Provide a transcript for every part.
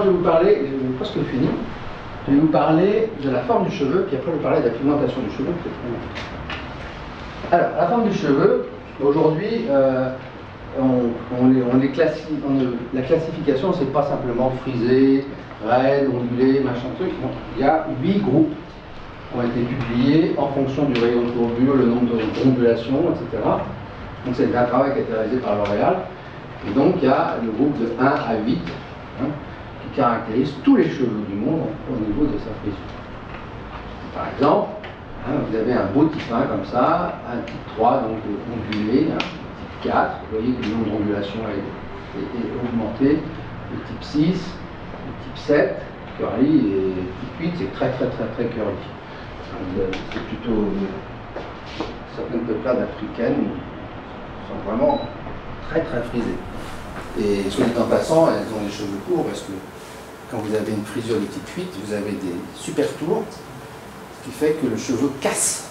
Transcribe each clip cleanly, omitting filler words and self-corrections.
je vais vous parler, j'ai presque fini, je vais vous parler de la forme du cheveu, puis après je vais parler de la pigmentation du cheveu. Alors, la forme du cheveu, aujourd'hui, la classification, c'est pas simplement frisé, raide, ondulé, machin truc. Non, il y a 8 groupes qui ont été publiés en fonction du rayon de courbure, le nombre d'ondulations, etc. Donc c'est un travail qui a été réalisé par L'Oréal. Et donc il y a le groupe de 1 à 8 qui caractérise tous les cheveux du monde au niveau de sa frisure. Par exemple, vous avez un beau type 1 comme ça, un type 3 donc ondulé, un type 4, vous voyez que le nombre d'ondulations est augmenté, le type 6, le type 7, curly, et le type 8 c'est très curly. C'est plutôt certaines peuplades africaines sont vraiment très frisées. Et soit dit en passant, elles ont des cheveux courts parce que quand vous avez une frisure de type 8, vous avez des super tours, ce qui fait que le cheveu casse.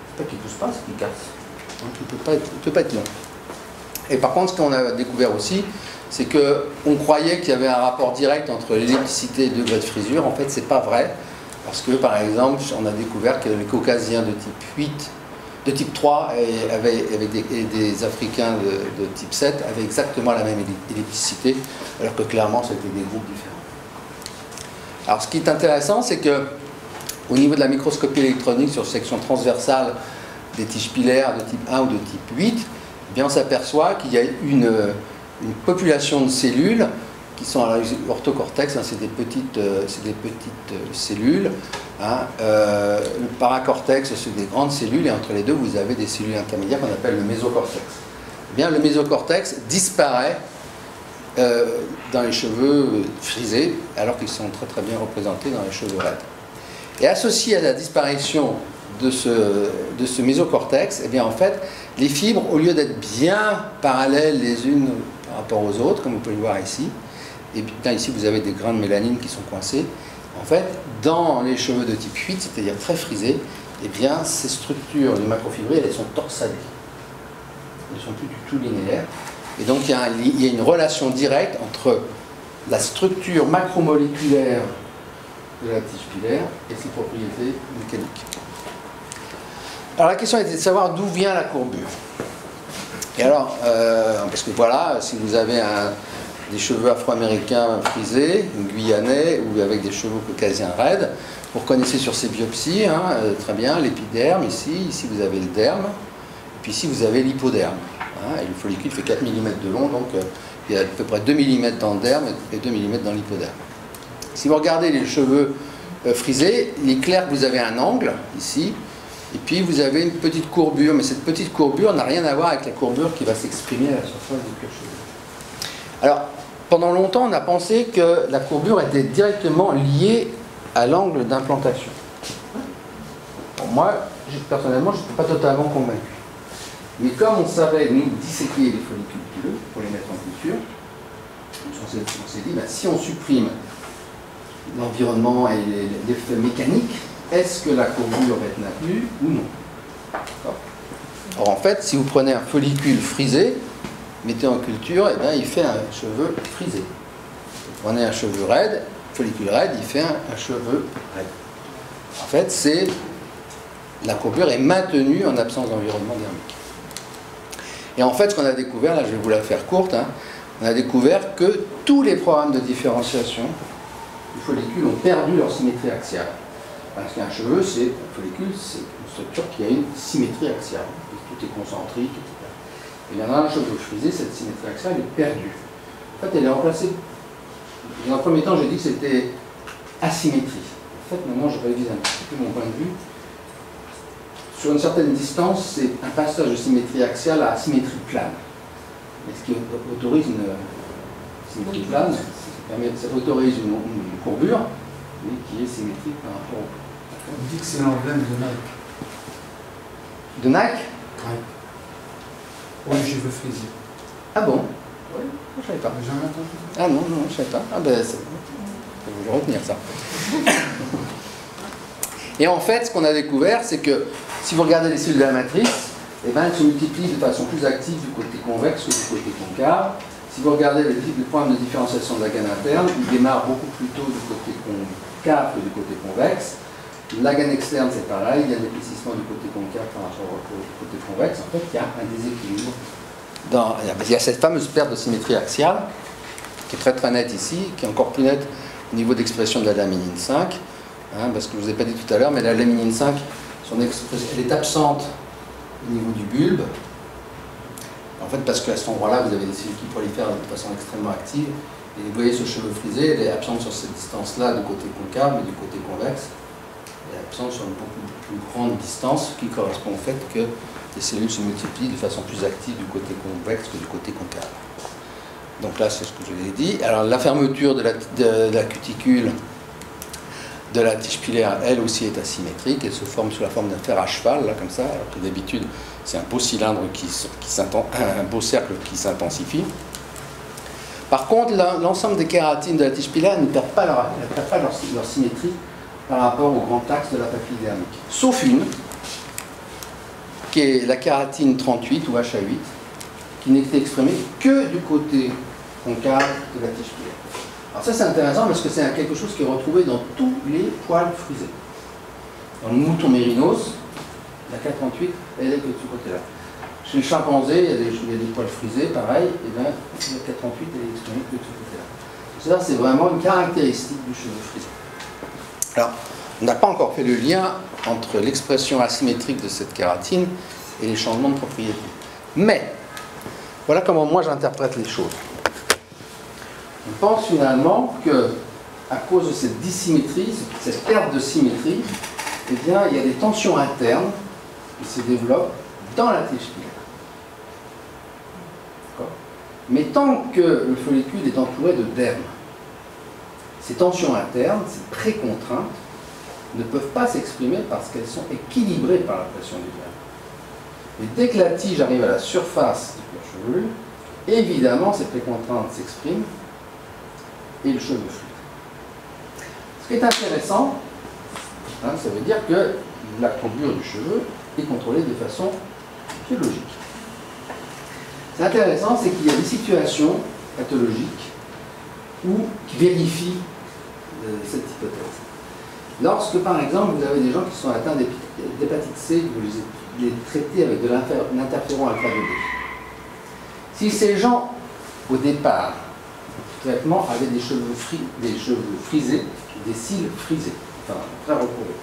C'est pas qu'il ne pousse pas, c'est qu'il casse. Donc il ne peut pas être long. Et par contre, ce qu'on a découvert aussi, c'est qu'on croyait qu'il y avait un rapport direct entre l'ellipticité et le degré de frisure. En fait, c'est pas vrai. Parce que, par exemple, on a découvert que les Caucasiens de type 8, de type 3 et des Africains de type 7 avaient exactement la même ellipticité, alors que clairement, c'était des groupes différents. Alors, ce qui est intéressant, c'est que au niveau de la microscopie électronique sur section transversale des tiges pilaires de type 1 ou de type 8, eh bien, on s'aperçoit qu'il y a une population de cellules qui sont à l'orthocortex, c'est des petites cellules. Le paracortex, c'est des grandes cellules, et entre les deux, vous avez des cellules intermédiaires qu'on appelle le mésocortex. Eh bien, le mésocortex disparaît dans les cheveux frisés, alors qu'ils sont très bien représentés dans les cheveux raides. Et associé à la disparition de ce mésocortex, eh bien, en fait, les fibres, au lieu d'être bien parallèles les unes par rapport aux autres, comme vous pouvez le voir ici, et bien ici vous avez des grains de mélanine qui sont coincés. En fait, dans les cheveux de type 8, c'est-à-dire très frisés, eh bien ces structures, les macrofibrilles, elles sont torsadées. Elles ne sont plus du tout linéaires. Et donc il y a une relation directe entre la structure macromoléculaire de la tige pilaire et ses propriétés mécaniques. Alors la question était de savoir d'où vient la courbure. Et alors, parce que voilà, si vous avez des cheveux afro-américains frisés, guyanais, ou avec des cheveux caucasiens raides, vous reconnaissez sur ces biopsies, très bien, l'épiderme, ici vous avez le derme, et puis ici vous avez l'hypoderme. Et le follicule fait 4 mm de long, donc il y a à peu près 2 mm dans le derme et 2 mm dans l'hypoderme. Si vous regardez les cheveux frisés, il est clair que vous avez un angle, ici, et puis vous avez une petite courbure, mais cette petite courbure n'a rien à voir avec la courbure qui va s'exprimer à la surface du cuir chevelu. Alors, pendant longtemps, on a pensé que la courbure était directement liée à l'angle d'implantation. Bon, moi, personnellement, je ne suis pas totalement convaincu. Mais comme on savait, nous, disséquer les follicules pileux pour les mettre en culture, on s'est dit, si on supprime l'environnement et l'effet mécanique, est-ce que la courbure va être maintenue ou non? Or, en fait, si vous prenez un follicule frisé, mettez en culture, et bien, il fait un cheveu frisé. Vous prenez un cheveu raide, follicule raide, il fait un cheveu raide. En fait, la courbure est maintenue en absence d'environnement dermique. Et en fait, ce qu'on a découvert, là je vais vous la faire courte, on a découvert que tous les programmes de différenciation du follicule ont perdu leur symétrie axiale. Parce qu'un cheveu, un follicule, c'est une structure qui a une symétrie axiale. Tout est concentrique, etc. Et dans un cheveu frisé, cette symétrie axiale est perdue. En fait, elle est remplacée. Dans un premier temps, j'ai dit que c'était asymétrie. En fait, maintenant, je révise un petit peu mon point de vue. Sur une certaine distance, c'est un passage de symétrie axiale à asymétrie plane. Et ce qui autorise une symétrie plane, ça autorise une courbure, mais qui est symétrique par rapport au... On dit que c'est l'emblème de Nike. De Nike? Oui. Pour les cheveux frisés. Ah bon? Oui, je ne savais pas. Jamais entendu. Ah non, je ne savais pas. Ah ben, je vais retenir ça. Et en fait, ce qu'on a découvert, c'est que si vous regardez les cellules de la matrice, eh ben, elles se multiplient de façon plus active du côté convexe que du côté concave. Si vous regardez le point de différenciation de la gaine interne, il démarre beaucoup plus tôt du côté concave que du côté convexe. La gaine externe, c'est pareil, il y a un épaississement du côté concave par rapport au côté convexe. En fait, il y a un déséquilibre. Il y a cette fameuse perte de symétrie axiale, qui est très très nette ici, qui est encore plus nette au niveau d'expression de la laminine 5, hein, parce que je ne vous ai pas dit tout à l'heure, mais la laminine 5, elle est absente au niveau du bulbe. En fait, parce qu'à cet endroit-là, vous avez des cellules qui prolifèrent de façon extrêmement active. Et vous voyez ce cheveu frisé, elle est absente sur cette distance-là du côté concave, mais du côté convexe. Elle est absente sur une beaucoup plus grande distance, ce qui correspond au fait que les cellules se multiplient de façon plus active du côté convexe que du côté concave. Donc là, c'est ce que je vous ai dit. Alors, la fermeture de la cuticule de la tige pilaire, elle aussi est asymétrique. Elle se forme sous la forme d'un fer à cheval, là, comme ça, alors que d'habitude, c'est un beau cylindre, un beau cercle qui s'intensifie. Par contre, l'ensemble des kératines de la tige pilaire ne perdent pas leur symétrie par rapport au grand axe de la papille dermique. Sauf une, qui est la kératine 38 ou HA8, qui n'était exprimée que du côté concave de la tige pilaire. Alors ça, c'est intéressant parce que c'est quelque chose qui est retrouvé dans tous les poils frisés. Dans le mouton mérinos, la K38, elle est que de ce côté-là. Chez le chimpanzé, il y a des poils frisés, pareil, et bien la K38, elle est exprimée que de ce côté-là. Ça, c'est vraiment une caractéristique du cheveu frisé. Alors, on n'a pas encore fait le lien entre l'expression asymétrique de cette kératine et les changements de propriété. Mais, voilà comment moi j'interprète les choses. On pense finalement que, à cause de cette dissymétrie, cette perte de symétrie, eh bien, il y a des tensions internes qui se développent dans la tige pilaire. Mais tant que le follicule est entouré de derme, ces tensions internes, ces précontraintes, ne peuvent pas s'exprimer parce qu'elles sont équilibrées par la pression du derme. Et dès que la tige arrive à la surface du cuir chevelu, évidemment, ces précontraintes s'expriment et le cheveu flûte. Ce qui est intéressant, hein, ça veut dire que la courbure du cheveu est contrôlée de façon biologique. C'est intéressant, c'est qu'il y a des situations pathologiques qui vérifient cette hypothèse. Lorsque, par exemple, vous avez des gens qui sont atteints d'hépatite C, vous les traitez avec de l'interféron alpha 2B. Si ces gens, au départ, du traitement, avaient des cheveux frisés, des cils frisés, enfin, très recourés.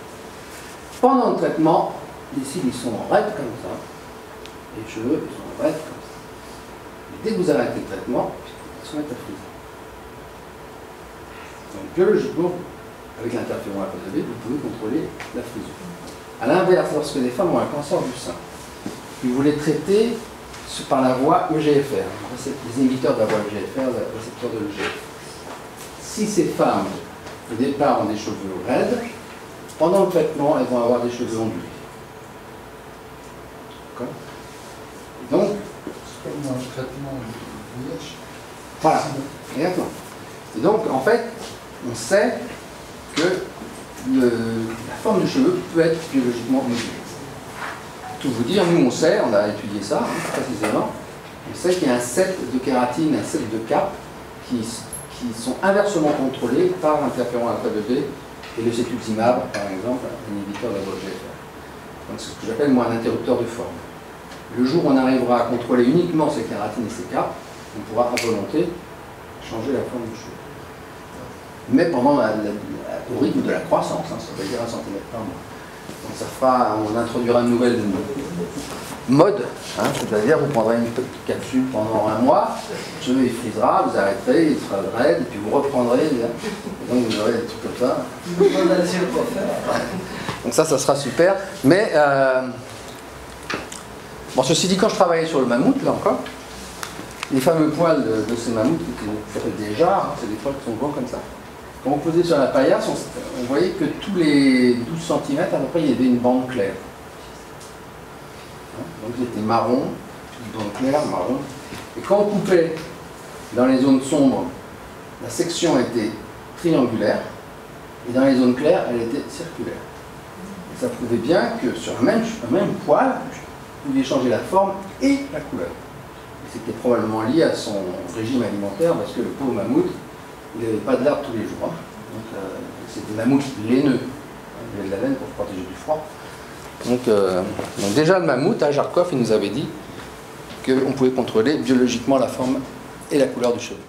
Pendant le traitement, les cils ils sont raides comme ça, les cheveux ils sont raides comme ça. Et dès que vous arrêtez le traitement, ils se mettent à friser. Donc, biologiquement, avec l'interféron alpha 2B, vous pouvez contrôler la frisure. A l'inverse, lorsque les femmes ont un cancer du sein, et vous les traitez par la voie EGFR, les inhibiteurs de la voie EGFR, le récepteur de l'EGFR. Si ces femmes, au départ, ont des cheveux raides, pendant le traitement, elles vont avoir des cheveux ondulés. D'accord ? Et donc, c'est comme un traitement de VIH. Voilà, exactement. Et donc, en fait, on sait que la forme du cheveu peut être biologiquement modulée. Tout vous dire, nous on sait, on a étudié ça précisément, on sait qu'il y a un set de kératine, un set de cap qui sont inversement contrôlés par l'interféron alpha 2B et le cétuzimab, par exemple, un inhibiteur de la voie EGFR. Donc c'est ce que j'appelle moi un interrupteur de forme. Le jour où on arrivera à contrôler uniquement ces kératines et ces caps, on pourra à volonté changer la forme du cheveu. Mais pendant au rythme de la croissance, hein, ça veut dire 1 cm par mois. Donc ça fera, on introduira une nouvelle mode, hein, c'est-à-dire vous prendrez une petite capsule pendant 1 mois, le cheveu il frisera, vous arrêterez, il sera raide, et puis vous reprendrez, et donc vous aurez des trucs comme ça. Donc ça sera super. Mais, bon, ceci dit, quand je travaillais sur le mammouth, là encore, les fameux poils de ces mammouths, qui s'appellent des jarres, hein, c'est des poils qui sont grands comme ça. Quand on posait sur la paillasse, on voyait que tous les 12 cm, à peu près, il y avait une bande claire. Donc c'était marron, une bande claire, marron. Et quand on coupait dans les zones sombres, la section était triangulaire, et dans les zones claires, elle était circulaire. Et ça prouvait bien que sur un même poil, vous pouviez changer la forme et la couleur. C'était probablement lié à son régime alimentaire, parce que le pauvre mammouth, il n'avait pas de l'herbe tous les jours. Hein. Donc c'est des mammouths laineux. Il avait de la laine pour se protéger du froid. Donc déjà le mammouth, à Jarkov, il nous avait dit qu'on pouvait contrôler biologiquement la forme et la couleur du cheveu.